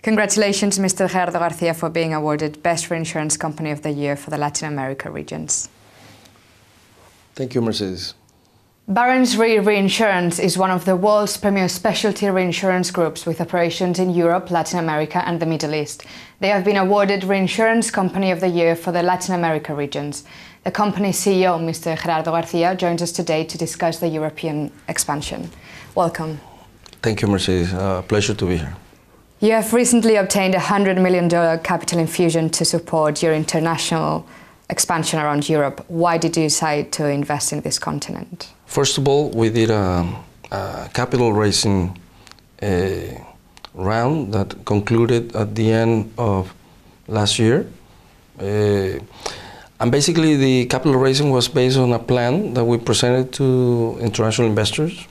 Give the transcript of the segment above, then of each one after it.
Congratulations, Mr. Gerardo Garcia, for being awarded Best Reinsurance Company of the Year for the Latin America regions. Thank you, Mercedes. Barents Re Reinsurance is one of the world's premier specialty reinsurance groups with operations in Europe, Latin America and the Middle East. They have been awarded Reinsurance Company of the Year for the Latin America regions. The company's CEO, Mr. Gerardo Garcia, joins us today to discuss the European expansion. Welcome. Thank you, Mercedes. Pleasure to be here. You have recently obtained a $100 million capital infusion to support your international expansion around Europe. Why did you decide to invest in this continent? First of all, we did a capital raising round that concluded at the end of last year. And basically the capital raising was based on a plan that we presented to international investors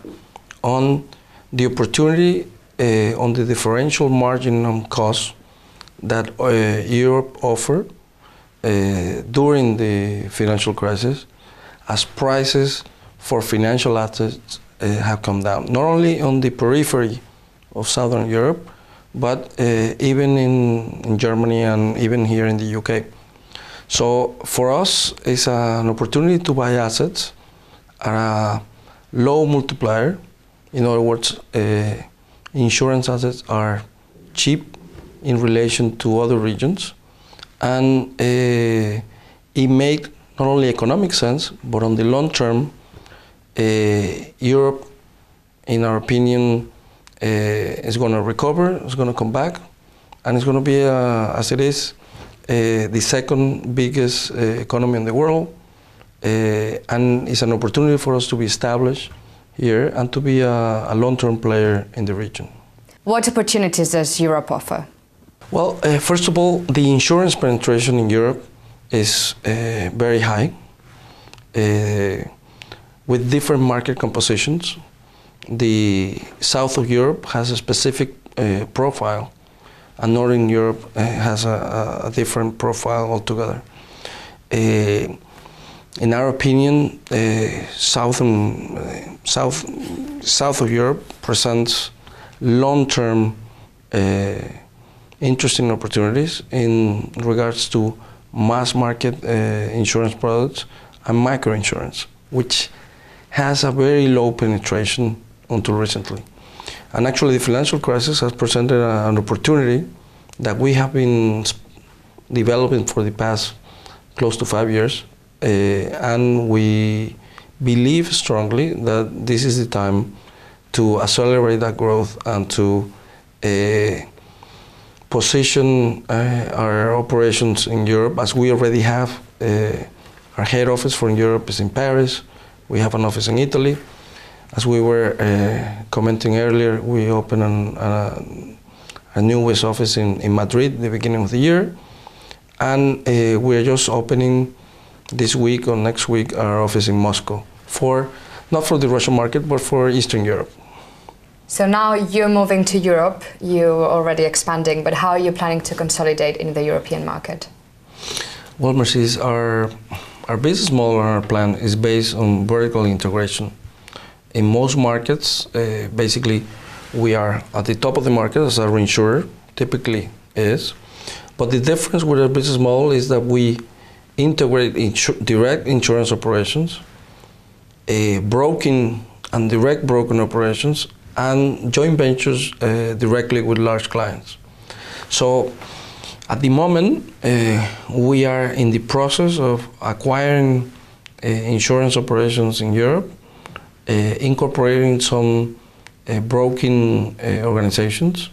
on the opportunity on the differential margin on cost that Europe offered during the financial crisis, as prices for financial assets have come down, not only on the periphery of Southern Europe, but even in Germany and even here in the UK. So for us, it's an opportunity to buy assets at a low multiplier. In other words, insurance assets are cheap in relation to other regions, and it made not only economic sense, but on the long term, Europe, in our opinion, is going to recover, it's going to come back, and it's going to be, as it is, the second biggest economy in the world, and it's an opportunity for us to be established here and to be a long-term player in the region. What opportunities does Europe offer? Well, first of all, the insurance penetration in Europe is very high, with different market compositions. The south of Europe has a specific profile, and Northern Europe has a different profile altogether. In our opinion, south of Europe presents long-term interesting opportunities in regards to mass market insurance products and microinsurance, which has a very low penetration until recently. And actually the financial crisis has presented an opportunity that we have been developing for the past close to 5 years, and we believe strongly that this is the time to accelerate that growth and to position our operations in Europe, as we already have. Our head office for Europe is in Paris. We have an office in Italy. As we were commenting earlier, we opened a newest office in Madrid at the beginning of the year. And we're just opening this week or next week our office in Moscow, not for the Russian market, but for Eastern Europe. So now you're moving to Europe, you're already expanding, but how are you planning to consolidate in the European market? Well, Mercedes, our business model and our plan is based on vertical integration. In most markets, basically, we are at the top of the market as a reinsurer, typically is. But the difference with our business model is that we integrate direct insurance operations, broking and direct broken operations, and joint ventures directly with large clients. So at the moment, we are in the process of acquiring insurance operations in Europe, incorporating some broking organizations,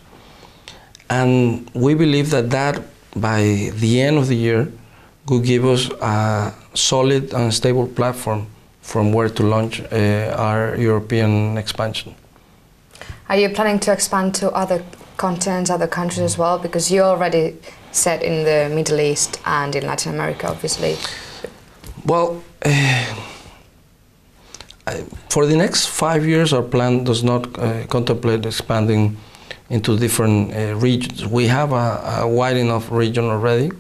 and we believe that by the end of the year could give us a solid and stable platform from where to launch our European expansion. Are you planning to expand to other continents, other countries as well? Because you're already set in the Middle East and in Latin America, obviously. Well, for the next 5 years, our plan does not contemplate expanding into different regions. We have a wide enough region already,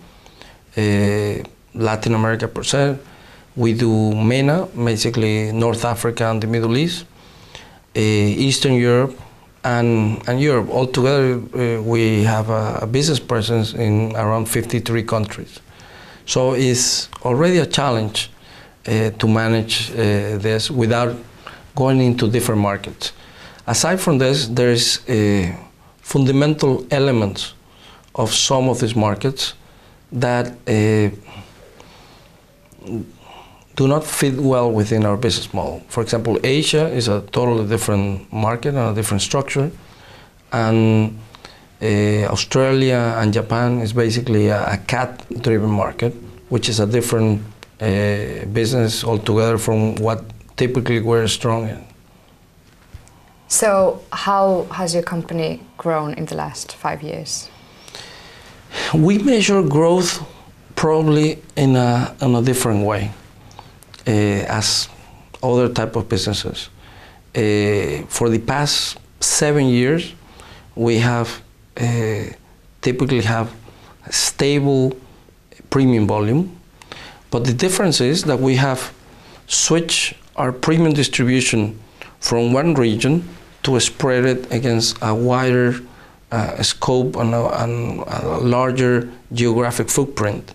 Latin America per se. We do MENA, basically North Africa and the Middle East, Eastern Europe, and Europe. Altogether, we have a business presence in around 53 countries. So it's already a challenge to manage this without going into different markets. Aside from this, there is fundamental elements of some of these markets that do not fit well within our business model. For example, Asia is a totally different market and a different structure, and Australia and Japan is basically a cat-driven market, which is a different business altogether from what typically we're strong in. So how has your company grown in the last 5 years? We measure growth probably in a different way as other type of businesses. For the past 7 years, we have typically have a stable premium volume, but the difference is that we have switched our premium distribution from one region to spread it against a wider scope and a larger geographic footprint.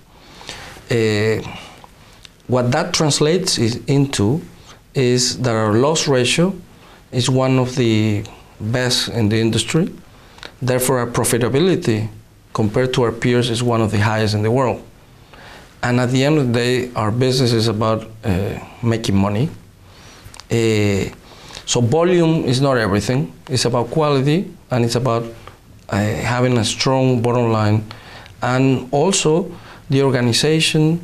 What that translates into is that our loss ratio is one of the best in the industry. Therefore, our profitability compared to our peers is one of the highest in the world. And at the end of the day, our business is about making money. So volume is not everything. It's about quality, and it's about having a strong bottom line, and also the organization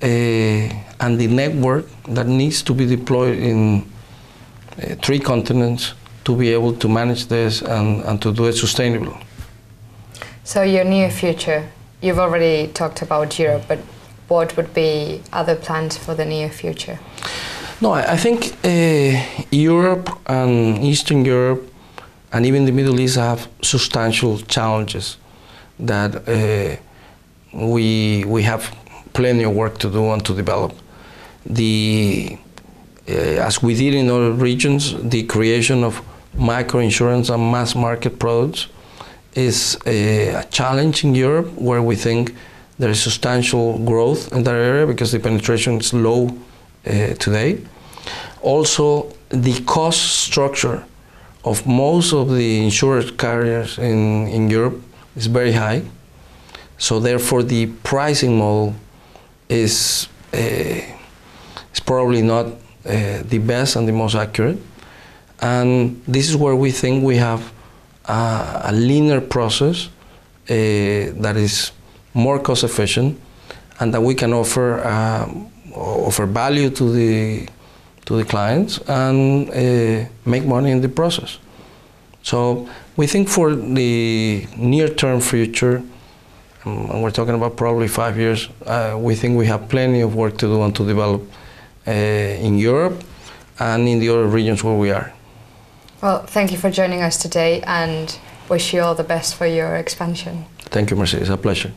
and the network that needs to be deployed in 3 continents to be able to manage this and to do it sustainably. So your near future, you've already talked about Europe, but what would be other plans for the near future? No, I think Europe and Eastern Europe and even the Middle East have substantial challenges that we have plenty of work to do and to develop. As we did in other regions, the creation of microinsurance and mass market products is a challenge in Europe, where we think there is substantial growth in that area because the penetration is low today. Also, the cost structure of most of the insurance carriers in Europe is very high. So therefore, the pricing model is probably not the best and the most accurate. And this is where we think we have a leaner process that is more cost efficient, and that we can offer value to the clients and make money in the process. So we think for the near-term future, and we're talking about probably 5 years, we think we have plenty of work to do and to develop in Europe and in the other regions where we are. Well, thank you for joining us today, and wish you all the best for your expansion. Thank you, Mercedes. A pleasure.